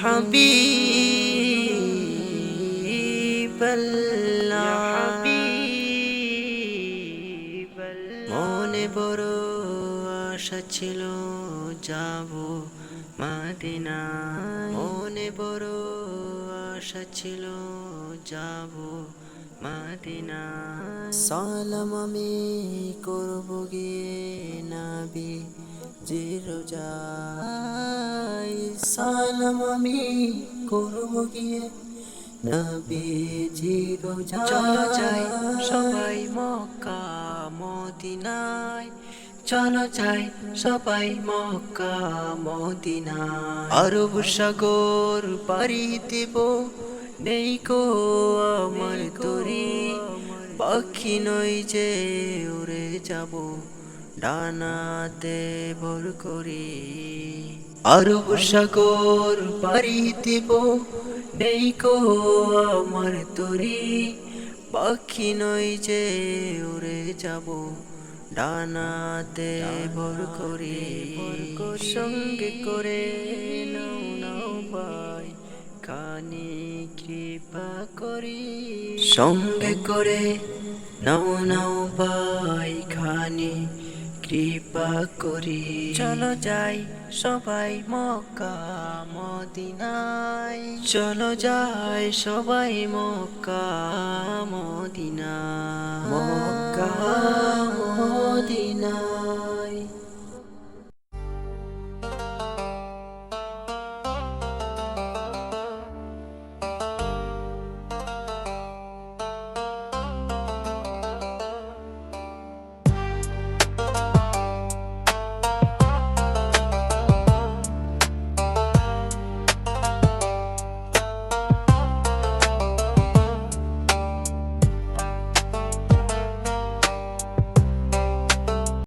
হাবিবাল্লাহ মনে বড় আশা ছিল যাব মদিনা মনে বড় আশা ছিল যাব মদিনা সালাম আমি করব গিয়ে নবী জির রোজায় সালাম আমি করব গিয়ে নবী জির রোজায় চলো যাই সবাই মক্কা মদিনায় চলো যাই সবাই মক্কা মদিনায় আরব সাগর পাড়ি দেব নেই কো আমার তরি পাখি নই যে উড়ে যাব ডানাতে ভর করি আরব সাগর পাড়ি দেব নেই কো আমার তরি পাখি নই যে উড়ে যাব ডানাতে ভর করি সঙ্গে করে নাও নাও ভাই খানি কৃপা করি সঙ্গে করে নাও নাও ভাই খানি কৃপা করি চলো যাই সবাই মক্কা মদিনায় চলো যাই সবাই মক্কা মদিনা মক্কা মদিনা